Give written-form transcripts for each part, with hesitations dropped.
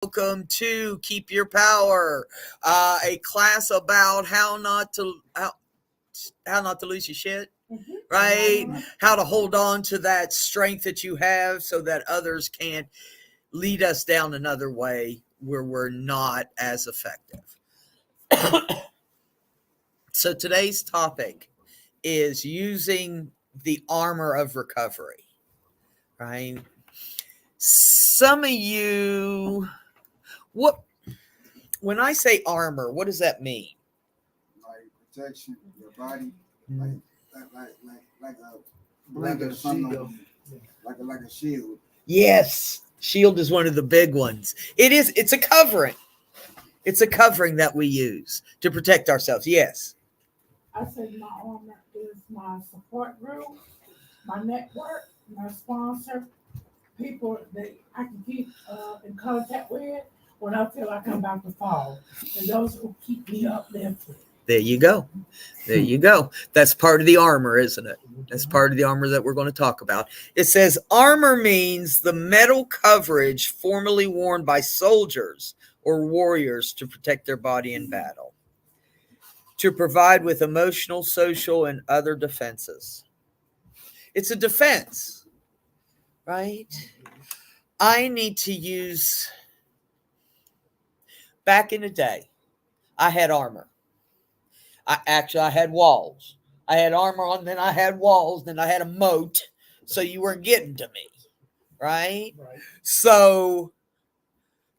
Welcome to Keep Your Power, a class about how not to lose your shit, right? How to hold on to that strength that you have so that others can't lead us down another way where we're not as effective. So today's topic is using the armor of recovery, right? Some of you, what when I say armor, what does that mean? Like protection, your body, Mm. like a Like blanket a or something, shield. like a shield. Yes, shield is one of the big ones. It's a covering. It's a covering that we use to protect ourselves. Yes. I said my armor is my support group, my network, my sponsor, people that I can keep in contact with when I feel like I'm about to fall, and those who keep me uplifted. There you go. There you go. That's part of the armor, isn't it? That's part of the armor that we're going to talk about. It says armor means the metal coverage formerly worn by soldiers or warriors to protect their body in battle, to provide with emotional, social, and other defenses. It's a defense, right? I need to use, back in the day, I had armor. I had walls. I had armor on, then I had walls, then I had a moat, so you weren't getting to me, right? So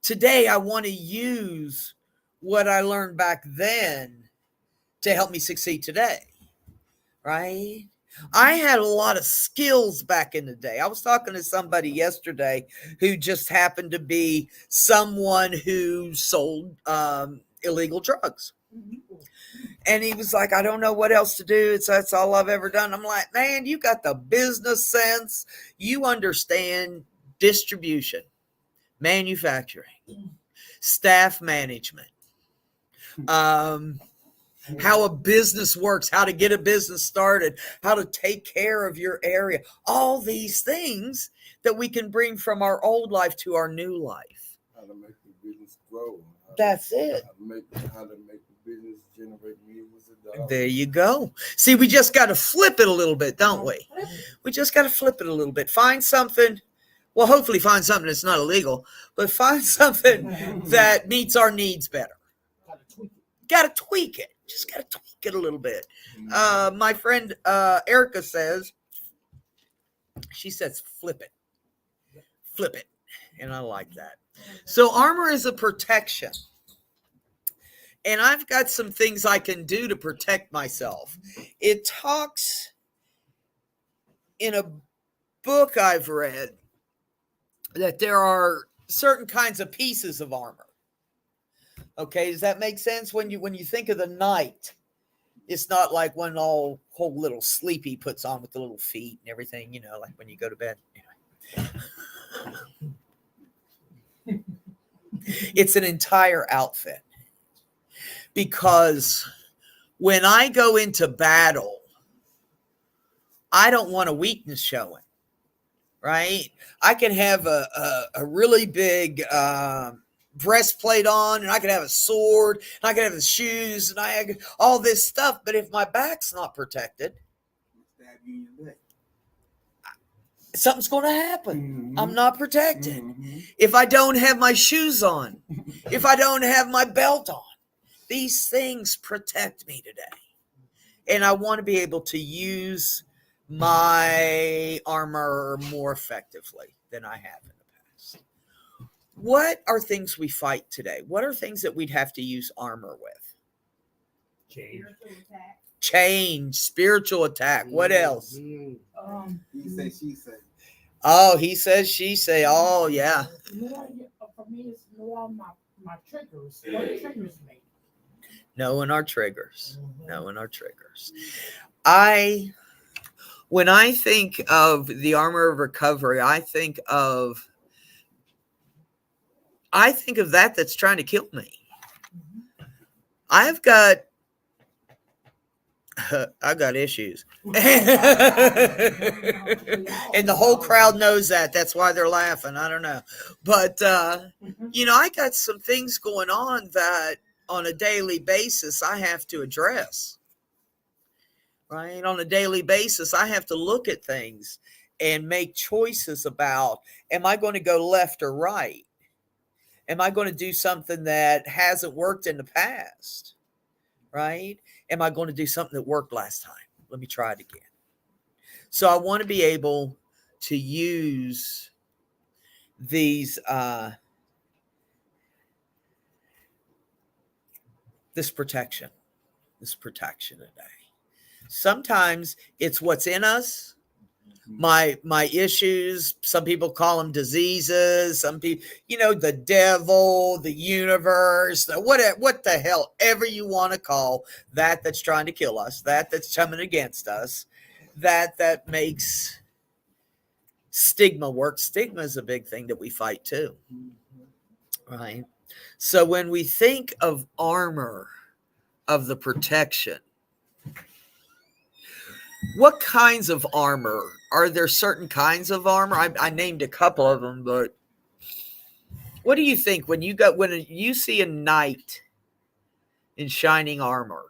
today I want to use what I learned back then to help me succeed today, right? I had a lot of skills back in the day. I was talking to somebody yesterday who just happened to be someone who sold illegal drugs. And he was like, I don't know what else to do. That's all I've ever done. I'm like, man, you got the business sense. You understand distribution, manufacturing, staff management, how a business works, how to get a business started, how to take care of your area. All these things that we can bring from our old life to our new life. How to make the business grow. That's it. How to make the business generate millions of dollars. There you go. See, we just got to flip it a little bit, don't we? We just got to flip it a little bit. Find something, well, hopefully find something that's not illegal, but find something that meets our needs better. Got to tweak it. Just got to tweak it a little bit. My friend Erica says, she says, flip it. Flip it. And I like that. So armor is a protection. And I've got some things I can do to protect myself. It talks in a book I've read that there are certain kinds of pieces of armor. Okay, does that make sense? When you think of the knight, it's not like one whole little sleepy puts on with the little feet and everything, like when you go to bed. Anyway. It's an entire outfit. Because when I go into battle, I don't want a weakness showing, right? I can have a really big breastplate on, and I can have a sword, and I can have the shoes, and I have all this stuff. But if my back's not protected, something's going to happen. Mm-hmm. I'm not protected. Mm-hmm. If I don't have my shoes on, if I don't have my belt on, these things protect me today. And I want to be able to use my armor more effectively than I have in the past. What are things we fight today? What are things that we'd have to use armor with? Change, spiritual attack. What else? He say, she say. Oh, he says, she say. Oh, yeah. For me, it's more my triggers. What triggers me? Knowing our triggers. Knowing our triggers. When I think of the armor of recovery, I think of that that's trying to kill me. I've got I got issues. And the whole crowd knows that. That's why they're laughing. I don't know. But, I got some things going on that on a daily basis I have to address. Right? On a daily basis, I have to look at things and make choices about, am I going to go left or right? Am I going to do something that hasn't worked in the past? Right? Am I going to do something that worked last time? Let me try it again. So I want to be able to use these, this protection today. Sometimes it's what's in us. My issues, some people call them diseases, some people, the devil, the universe, what the hell ever you want to call that's trying to kill us, that's coming against us, that makes stigma work. Stigma is a big thing that we fight too. Right? So when we think of armor, of the protection, what kinds of armor? Are there certain kinds of armor? I named a couple of them, but what do you think when you see a knight in shining armor?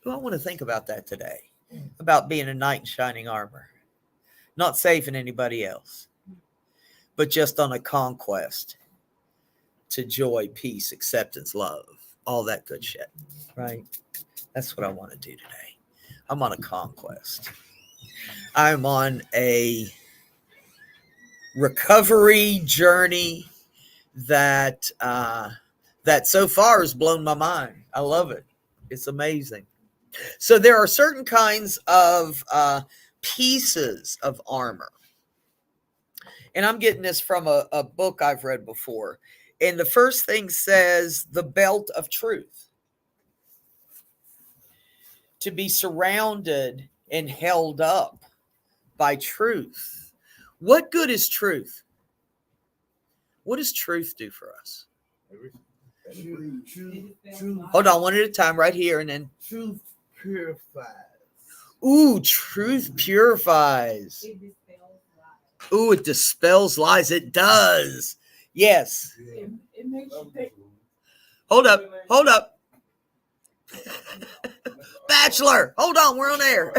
Well, I want to think about that today, about being a knight in shining armor. Not saving anybody else, but just on a conquest to joy, peace, acceptance, love, all that good shit, right? That's what I want to do today. I'm on a conquest. I'm on a recovery journey that so far has blown my mind. I love it. It's amazing. So there are certain kinds of pieces of armor. And I'm getting this from a book I've read before. And the first thing says the belt of truth. To be surrounded and held up by truth. What good is truth? What does truth do for us? Hold on, one at a time, right here, and then Truth purifies. Ooh, truth purifies. Ooh, it dispels lies. It does. Yes. It makes you think. Hold up. Bachelor, hold on, we're on air.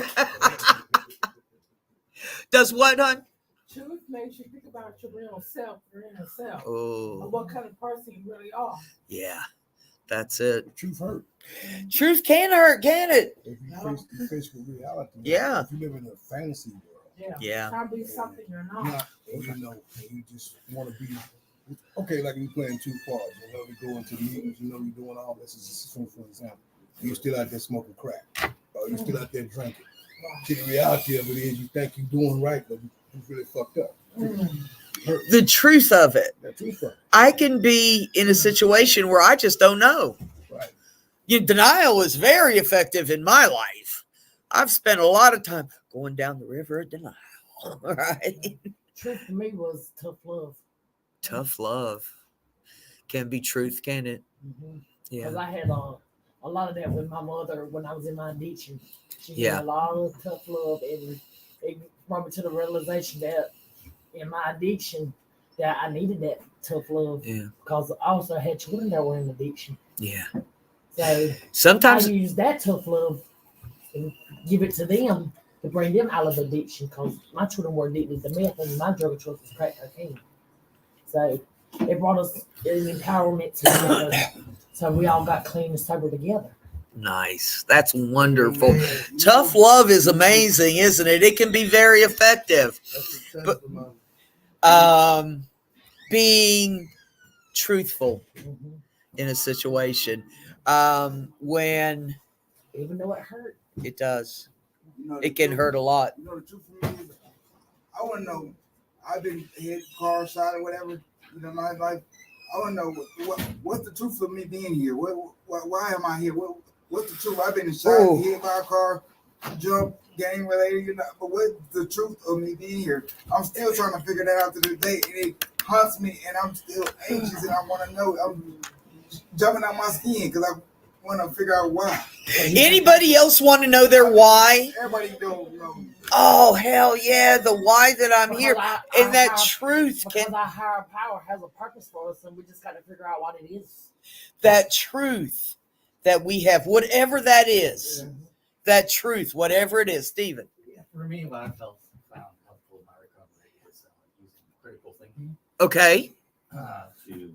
Does what, hon? Truth makes you think about your real self, your inner self, Oh, and what kind of person you really are. yeah, that's it. Truth hurt. Truth can hurt, can it? If you face with reality. Yeah. If you live in a fantasy world. Yeah. Try to be something you're not. And you just want to be. Okay, like you playing two parts. You go into the meetings. You're doing all this. This is for example. You're still out there smoking crack. Or you're still out there drinking. See, the reality of it is you think you're doing right, but you really fucked up. The truth of it. The truth of it. I can be in a situation where I just don't know. Right. Denial is very effective in my life. I've spent a lot of time going down the river of denial. Right? Truth to me was tough love. Tough love can be truth, can it? Because Yeah. I had a lot of that with my mother when I was in my addiction. She gave me Yeah. a lot of tough love, and it brought me to the realization that in my addiction that I needed that tough love. Yeah. Because I also had children that were in addiction. Yeah. So Sometimes I use that tough love and give it to them to bring them out of addiction, because my children were addicted to meth and my drug of choice was crack cocaine. So it brought us an empowerment together. So we all got clean and sober together. nice. That's wonderful. Tough love is amazing, isn't it? It can be very effective. But- Being truthful in a situation when Even though it hurt. it does. It can hurt a lot. You know the truth for me is, I want to know. I've been hit, car shot or whatever. My life. I want to know what's the truth of me being here. Why am I here? What's the truth? I've been shot, hit by a car, jump, gang related. But what's the truth of me being here? I'm still trying to figure that out to this day, and it haunts me, and I'm still anxious, and I want to know. I'm jumping out my skin because want to figure out why. Anybody else want to know their why? Everybody don't know. Oh, hell yeah. The why that I'm here. And that Because truth can, our higher power has a purpose for us, and we just got to figure out what it is. that truth that we have, whatever that is, that truth, whatever it is, Stephen. Yeah, for me, what I found helpful in my recovery is using critical thinking Okay. to,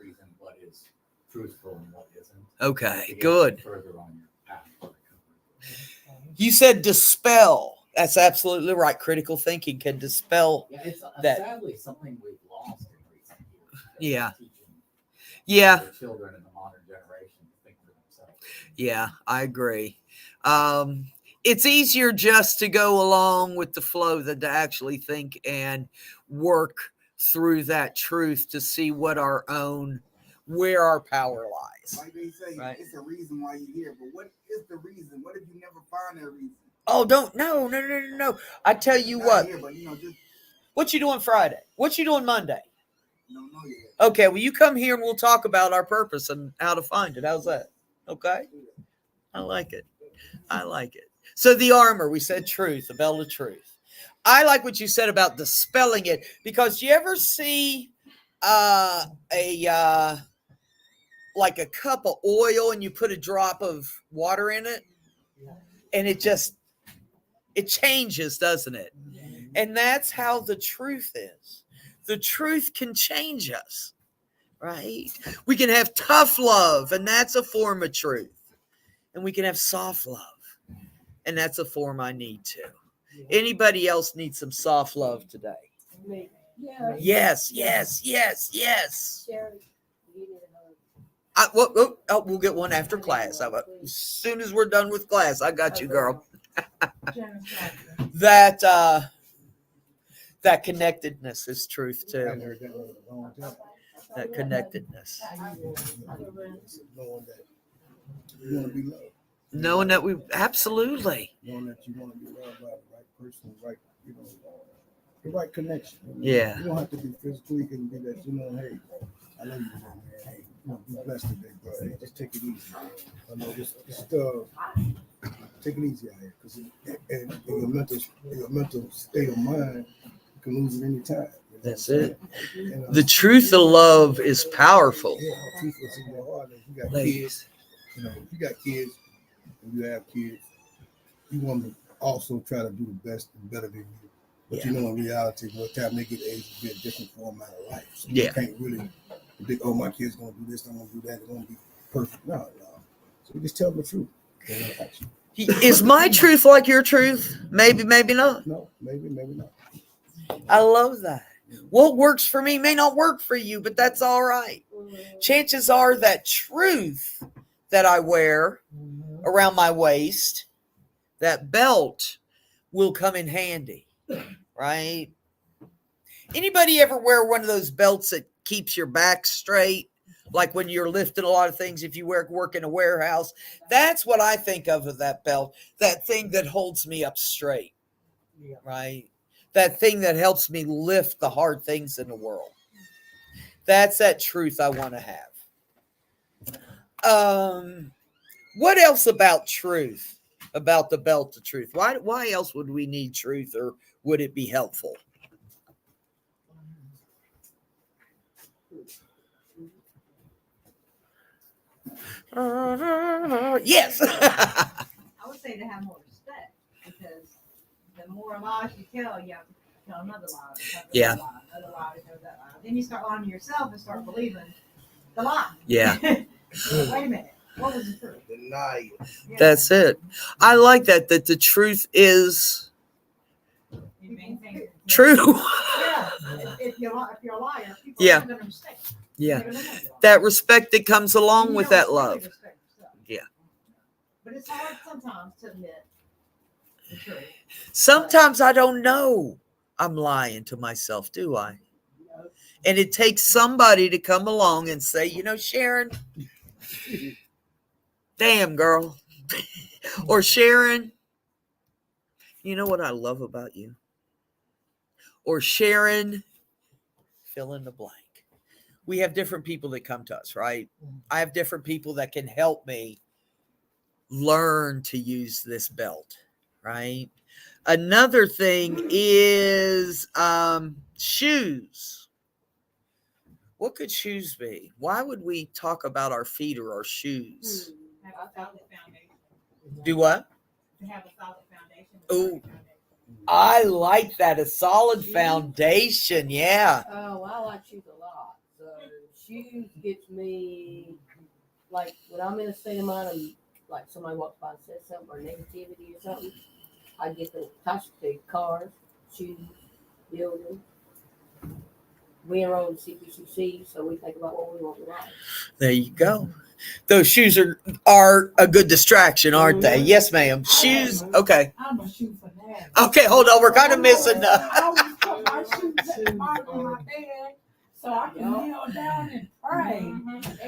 reason what is truthful and what isn't. Okay. To get Good. further on your path for recovery. You said dispel. That's absolutely right. Critical thinking can dispel. Yeah, it's That- sadly something we've lost in recent years. Yeah. Teaching Yeah. the children in the modern generation to think for themselves. Yeah, I agree. It's easier just to go along with the flow than to actually think and work through that truth to see where our power lies. Like they say, Right. it's a reason why you're here. But what is the reason? What if you never find that reason? Oh, no. I tell you Not what, here, but just what you doing Friday? What you doing Monday? don't know yet. Okay, well, you come here and we'll talk about our purpose and how to find it. How's that? Okay. I like it. So the armor, we said truth, the belt of truth. I like what you said about dispelling it, because you ever see like a cup of oil and you put a drop of water in it and it changes, doesn't it? And that's how the truth is. The truth can change us, right? We can have tough love, and that's a form of truth. And we can have soft love, and that's a form I need too. Anybody else need some soft love today? Yeah. Yes. We'll get one after class. How about as soon as we're done with class? I got you, girl. That connectedness is truth I too. heard that one a long time. That connectedness, Knowing that you want to be loved, knowing that we absolutely, knowing that you want to be loved by the right person, right, the right connection. Yeah. You don't have to be physical. You can be that. Hey, I love you, man. Hey, be blessed today, bro. Hey, just take it easy. I know just take it easy out here, because in your mental state of mind, you can lose it any time. That's it. And, The truth of love is powerful. Yeah, truth is in your heart. If you got kids, Ladies. if you got kids, and you have kids, you want to also try to do the best and better than you. But in reality, what time they get age, will be a different format of life. So Yeah. you can't really predict, my kid's gonna do this, I'm gonna do that, it's gonna be perfect. No. So you just tell them the truth. Actually, Is my truth like your truth? Maybe, maybe not. no, maybe not. I love that. What works for me may not work for you, but that's all right. Chances are that truth that I wear around my waist, that belt, will come in handy, right? Anybody ever wear one of those belts that keeps your back straight? Like when you're lifting a lot of things, if you work in a warehouse, that's what I think of that belt, that thing that holds me up straight, right? That thing that helps me lift the hard things in the world. That's that truth I want to have. What else about truth, about the belt of truth? Why else would we need truth, or would it be helpful? Yes. I would say to have more respect, because the more lies you tell, you have to tell another lie. Yeah. Another lie, that lie. Then you start lying to yourself and start believing the lie. Yeah. Wait a minute. What was the truth? Deny it. Yeah. That's it. I like that the truth is You maintain- true. Yeah. If you're a liar, people Yeah. are going to respect you. Yeah. They're gonna know you are. That respect that comes along You with don't that respect, love. you respect yourself. Yeah. But it's hard sometimes to admit the truth. Sometimes I don't know I'm lying to myself, do I? And it takes somebody to come along and say, Sharon, damn girl. Or Sharon, you know what I love about you? Or Sharon, fill in the blank. we have different people that come to us, right? I have different people that can help me learn to use this belt, right? Another thing is shoes. What could shoes be? Why would we talk about our feet or our shoes? Have a solid foundation. Do what? To have a solid foundation. Ooh. I like that. A solid foundation. Yeah. Oh, I like shoes a lot. So shoes gets me, like when I'm in a state of mind and like somebody walks by and says something or negativity or something, I get the touch to cars, shoes, buildings. We enrolled in CPCC, so we think about what we want in life. There you go. Those shoes are a good distraction, aren't they? Yes, ma'am. Shoes. Okay. I'm a shoe fanatic. Okay, hold on. We're kind of missing. I always put my shoes at the bottom of my bed so I can kneel down and pray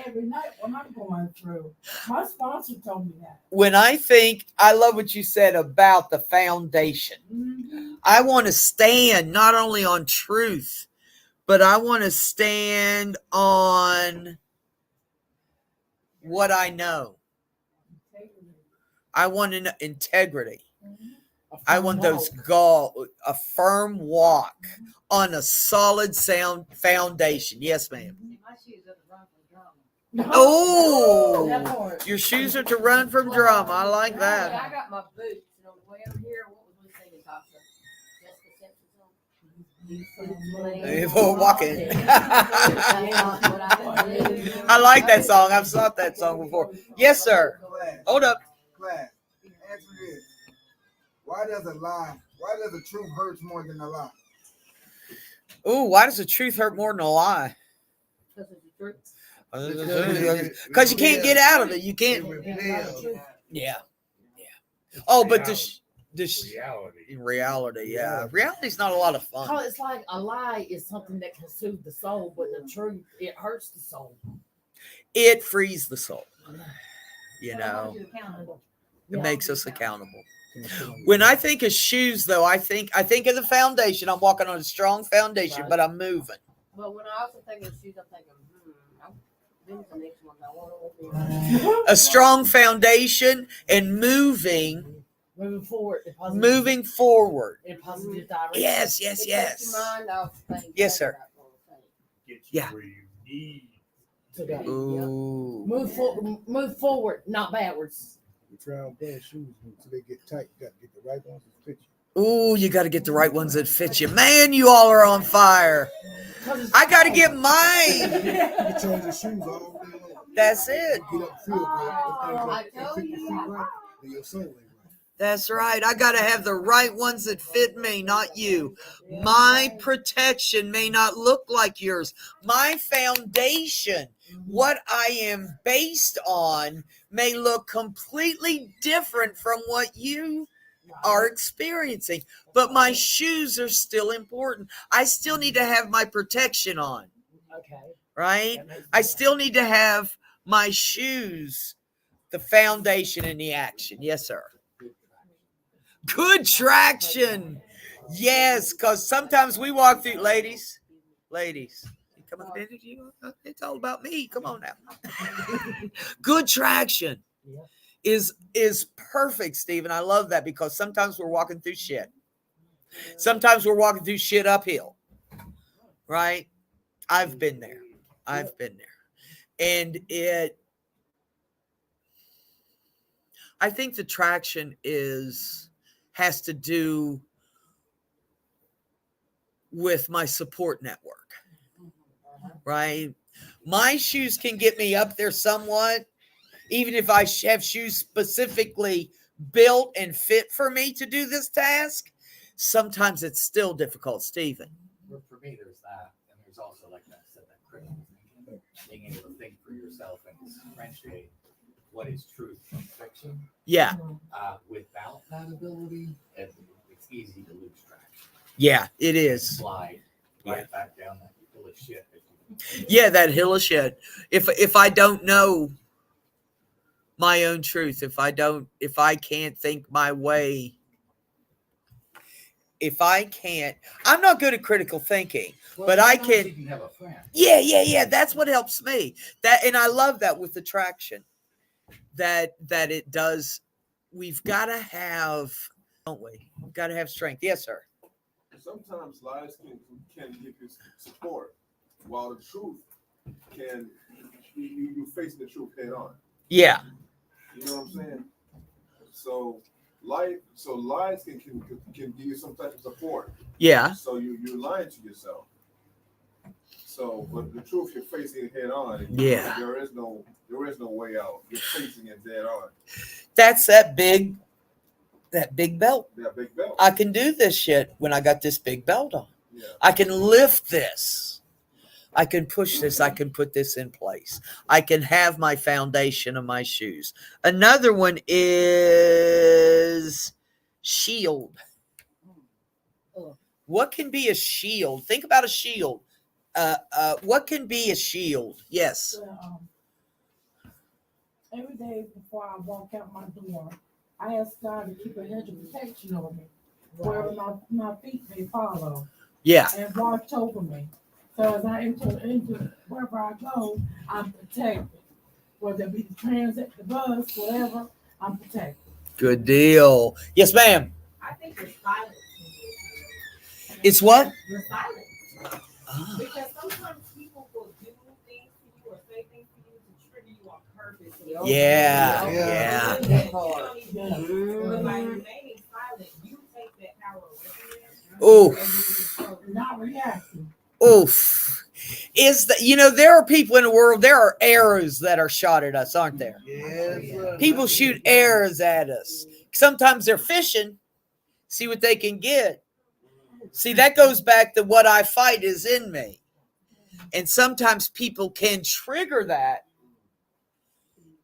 every night when I'm going through. My sponsor told me that. When I think, I love what you said about the foundation. Mhm. I want to stand not only on truth, but I want to stand on what I know. I want integrity. I want those a firm walk on a solid sound foundation. Yes, ma'am. My shoes are the run from drama. Oh, That part. your shoes are to run from drama. I like I that. got my boots, and on the way over here, what was we singing, Tasha? Jessica Simpson's song? For walking. I like that song. I've sought that song before. Yes, sir. Class, Hold up. class. Answer this. Why does the truth hurt more than a lie? Ooh, why does the truth hurt more than a lie? Because it's the truth. Because you can't get out of it. You can't. Yeah. Oh, but reality, yeah. Reality's not a lot of fun. Cause it's like a lie is something that can soothe the soul, but the truth, it hurts the soul. It frees the soul. You So it know, holds you accountable. it makes us accountable. When I think of shoes, though, I think of the foundation. I'm walking on a strong foundation, Right. but I'm moving. But when I also think of shoes, I'm thinking, when's the next one? I want to A strong foundation and moving Moving forward. In positive, moving forward. in positive direction. Yes, It yes, takes yes. your mind off things Yes, that sir. are not gonna Get you Yeah. where you need. To go. Ooh. Move forward, not backwards. You try on bad shoes until they get tight. You got to get the right ones that fit you. Ooh, you got to get the right ones that fit you. Man, you all are on fire. I got to get mine. You can change your shoes all day long. That's it. Get up, feel right. I told Fit your you. feet right, then your soul ain't right. That's right. I got to have the right ones that fit me, not you. My protection may not look like yours. My foundation, what I am based on, may look completely different from what you are experiencing. But my shoes are still important. I still need to have my protection on, Okay. right? That makes I sense. still need to have my shoes, the foundation and the action. Yes, sir. Good traction. Yes, because sometimes we walk through, ladies, you come up there, it's all about me. Come on now. Good traction Yeah. is perfect, Stephen. I love that because sometimes we're walking through shit. Sometimes we're walking through shit uphill, right? I've been there. And I think the traction has to do with my support network, right? My shoes can get me up there somewhat, even if I have shoes specifically built and fit for me to do this task. Sometimes it's still difficult, Stephen. Well, for me, there's that, and there's also, like I said, that critical thinking, being able to think for yourself and differentiate what is truth from fiction. Yeah, Without that ability, it's easy to lose track. yeah, it is. Slide right back down that hill of shit. Yeah, that hill of shit. If I don't know my own truth, if I can't think my way if I can't, I'm not good at critical thinking. Well, But I sometimes can- You can have a friend. Yeah. That's what helps me. And I love that with attraction. That it does. We've got to have, don't we? We've got to have strength. Yes, sir. Sometimes lies can give you support, while the truth can you face the truth head on. Yeah. You know what I'm saying? So lies can give you some type of support. Yeah. So you're lying to yourself. So, but the truth, you're facing it head on. And Yeah. There is no way out. You're facing it dead on. That's that big belt. That big belt. I can do this shit when I got this big belt on. Yeah. I can lift this. I can push this. I can put this in place. I can have my foundation of my shoes. Another one is shield. What can be a shield? Think about a shield. What can be a shield? Yes. Every day before I walk out my door, I ask God to keep a hedge of protection over me, wherever my feet may follow, Yeah. and watch over me. So as I enter into wherever I go, I'm protected. Whether it be the transit, the bus, whatever, I'm protected. Good deal. Yes, ma'am. I think your silence. It's what? Your silence. Ah, Because sometimes people will do things to you or say things to you to trigger you on purpose. Yeah, yeah. yeah. But by remaining silent, you take that power away from them. Oh, Not reacting. oof. Is that, there are people in the world, there are arrows that are shot at us, aren't there? Yes. People shoot arrows at us. Sometimes they're fishing, see what they can get. See, that goes back to what I fight is in me. And sometimes people can trigger that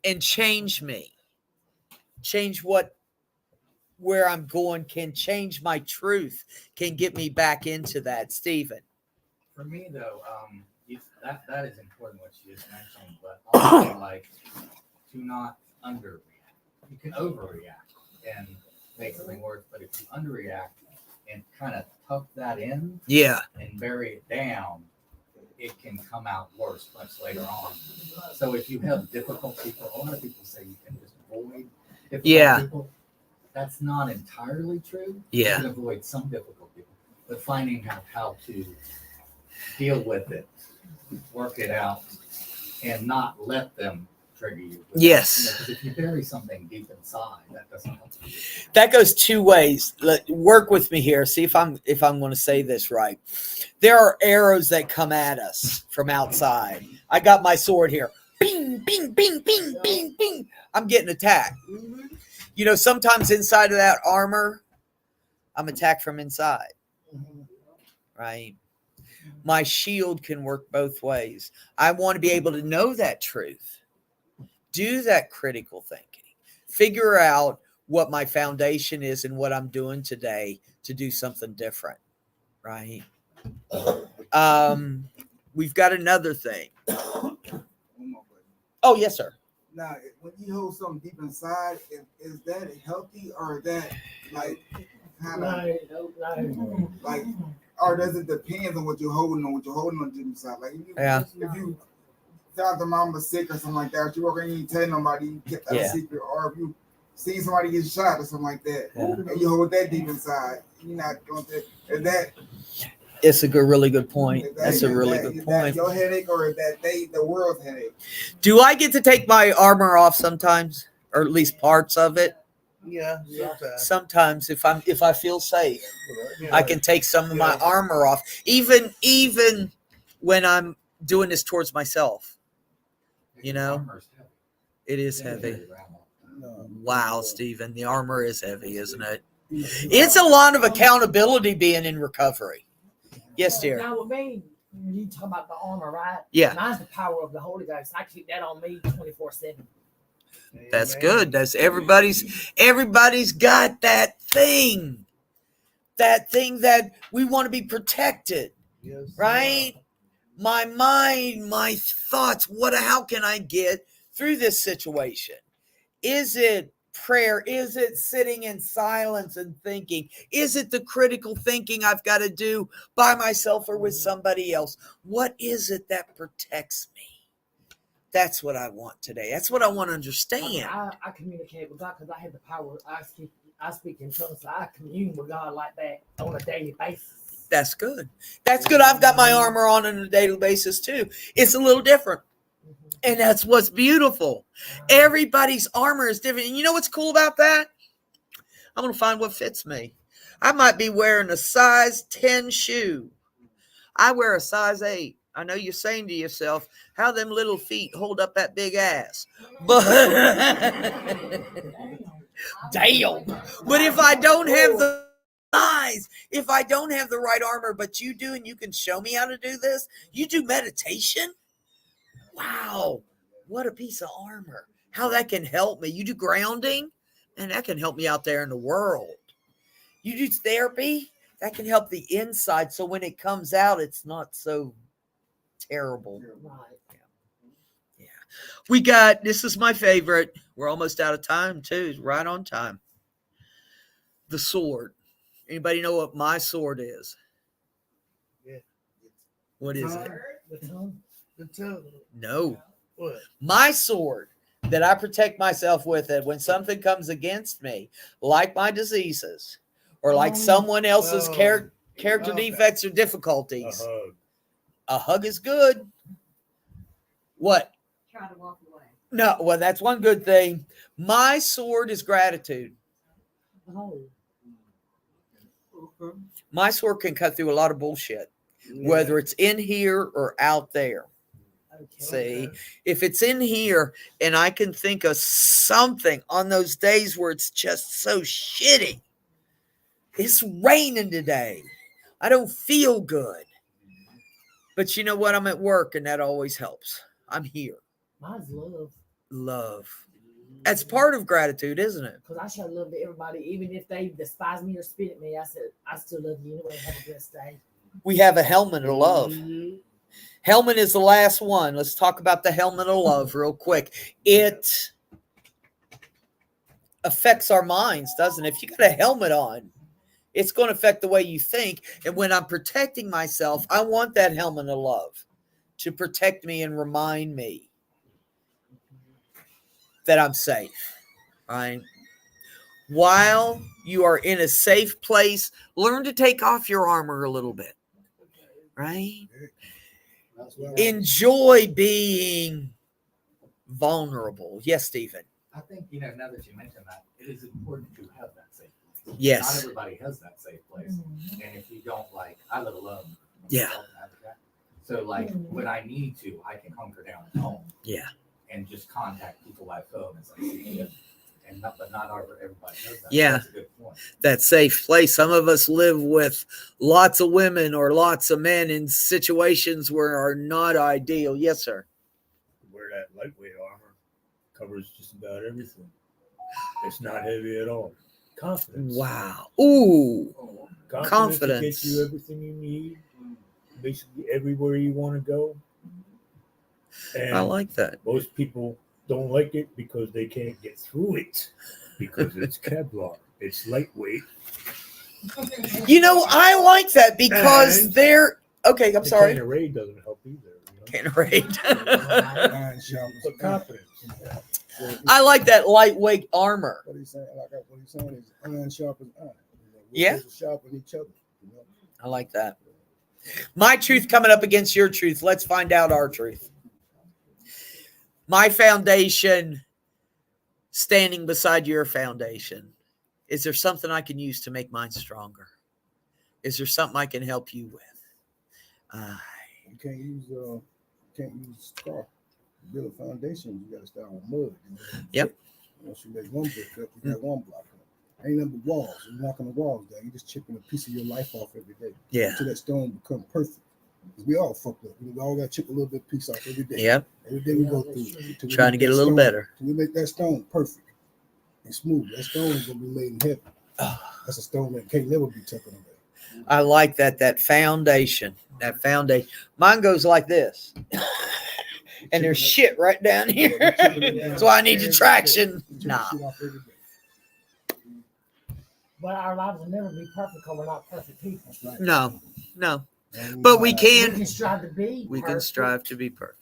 and change me. Change where I'm going, can change my truth, can get me back into that. Stephen. For me, though, that is important what you just mentioned, but also like to not underreact. You can overreact and make something worse, but if you underreact and kind of tuck that in Yeah. and bury it down, it can come out worse much later on. So if you have difficult people, a lot of people say you can just avoid difficult Yeah. people. That's not entirely true. Yeah. You can avoid some difficult people, but finding out how to deal with it, work it out, and not let them trigger you. Yes. Because if you bury something deep inside, that doesn't help you. That goes two ways. Work with me here. See if I'm going to say this right. There are arrows that come at us from outside. I got my sword here. Bing, bing, bing, bing, bing, bing. I'm getting attacked. Sometimes inside of that armor, I'm attacked from inside. Right? My shield can work both ways. I want to be able to know that truth. Do that critical thinking. Figure out what my foundation is and what I'm doing today to do something different. Right? We've got another thing. Oh, yes, sir. Now, when you hold something deep inside, is that healthy or is that like kind of like, or does it depend on what you're holding on deep inside? Like if you found the mama sick or something like that, you walk in and you tell nobody, you kept that a secret, or if you see somebody get shot or something like that, and you hold that deep inside, you're not going to. Is that? It's a really good point. That's a really good Is point. that your headache or is that the world's headache? Do I get to take my armor off sometimes, or at least parts of it? Yeah. Sometimes, if I feel safe, I can take some of my armor off, even when I'm doing this towards myself. Armor's heavy. It is Yeah, heavy. very round. Wow, Stephen, the armor is heavy, isn't it? It's a lot of accountability being in recovery. Yes, dear. Now with me, you talk about the armor, right? Yeah. Mine's the power of the Holy Ghost. I keep that on me 24/7. That's good. That's everybody's got that thing that we want to be protected, right? My mind, my thoughts. How can I get through this situation? Is it prayer? Is it sitting in silence and thinking? Is it the critical thinking I've got to do by myself or with somebody else? What is it that protects me? That's what I want today. That's what I want to understand. I communicate with God because I have the power. I speak in tongues. So I commune with God like that on a daily basis. That's good. That's good. I've got my armor on a daily basis too. It's a little different. And that's what's beautiful. Everybody's armor is different. And you know what's cool about that? I'm going to find what fits me. I might be wearing a size 10 shoe. I wear a size 8. I know you're saying to yourself, how them little feet hold up that big ass. But damn. But if I don't have the size, if I don't have the right armor, but you do, and you can show me how to do this, you do meditation? Wow, what a piece of armor. How that can help me. You do grounding, and that can help me out there in the world. You do therapy, that can help the inside. So when it comes out, it's not so terrible. Right. Yeah. We got, this is my favorite. We're almost out of time too. Right on time. The sword. Anybody know what my sword is? Yeah. What is it? The tongue. The tongue. No. What? My sword that I protect myself with it when something comes against me, like my diseases or like someone else's character okay. defects or difficulties. hug. A hug is good. What? Try to walk away. No, well, that's one good thing. My sword is gratitude. Oh. My sword can cut through a lot of bullshit, whether it's in here or out there. Okay. See, if it's in here and I can think of something on those days where it's just so shitty. It's raining today. I don't feel good. But you know what? I'm at work and that always helps. I'm here. Mine's love. Love. That's part of gratitude, isn't it? Because I show love to everybody, even if they despise me or spit at me. I said, I still love you anyway. Have a blessed day. We have a helmet of love. Helmet is the last one. Let's talk about the helmet of love real quick. It affects our minds, doesn't it? If you got a helmet on, it's going to affect the way you think. And when I'm protecting myself, I want that helmet of love to protect me and remind me that I'm safe, right? While you are in a safe place, learn to take off your armor a little bit, right? Enjoy being vulnerable. Yes, Stephen. I think, now that you mentioned that, it is important to have that safe place. Yes. Not everybody has that safe place. And if you don't, I live alone. Yeah. So, when I need to, I can hunker down at home. Yeah. And just contact people by phone as I see fit. But not everybody knows that. Yeah. That's a good point. That safe place. Some of us live with lots of women or lots of men in situations where are not ideal. Yes, sir. Wear that lightweight armor, covers just about everything. It's not heavy at all. Confidence. Wow. Ooh. Confidence. Gets you everything you need, basically everywhere you want to go. And I like that. Most people don't like it because they can't get through it because it's Kevlar. It's lightweight. I like that because And they're okay. I'm sorry. Raid doesn't help either. Can't raid. But confidence. I like that lightweight armor. What he's saying, what he's saying is iron sharpens iron. Yeah. We're sharpen each other. I like that. My truth coming up against your truth. Let's find out our truth. My foundation standing beside your foundation. Is there something I can use to make mine stronger? Is there something I can help you with? You can't use straw to build a foundation. You got to start with mud. Yep. Once you make one brick up, you got one block up. Ain't nothing but walls. You're knocking the walls down. You're just chipping a piece of your life off every day. Yeah. Until that stone become perfect. Because we all fucked up. We all got to chip a little bit piece off every day. Yep. Every day we go through. Trying to get a little better. Till we make that stone perfect and smooth. That stone is going to be laid in heaven. That's a stone that can't never be taken away. I like that. That foundation. Mine goes like this. And there's shit right down here. That's why I need your traction. Nah. But our lives will never be perfect because we're not perfect people. That's right. No, no. And But we We can can strive to be. we can perfect. strive to be perfect.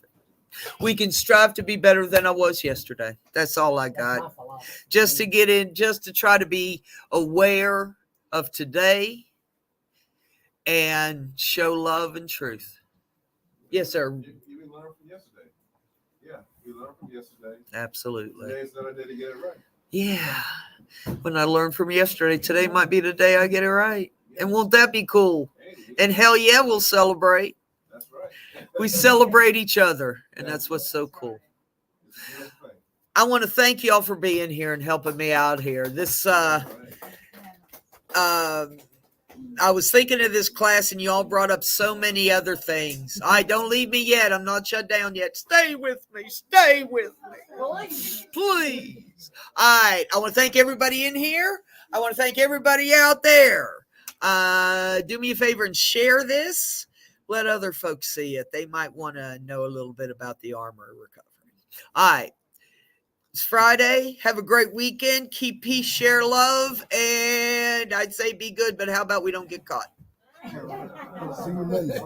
We can strive to be better than I was yesterday. That's all I That's got. my philosophy. Just to get in, just to try to be aware of today and show love and truth. Yes, sir. You learn from yesterday. Yeah, we learned from yesterday. Absolutely. Today's not a day to get it right. Yeah. When I learned from yesterday, today might be the day I get it right. And won't that be cool? And hell yeah, we'll celebrate. That's right. We celebrate each other, and that's what's so cool. It's a beautiful thing. I want to thank y'all for being here and helping me out here. This I was thinking of this class, and you all brought up so many other things. All right, don't leave me yet. I'm not shut down yet. Stay with me. Stay with me. Please. All right. I want to thank everybody in here. I want to thank everybody out there. Do me a favor and share this. Let other folks see it. They might want to know a little bit about the armor recovery. All right. It's Friday. Have a great weekend. Keep peace, share love, and I'd say be good, but how about we don't get caught? See you Monday.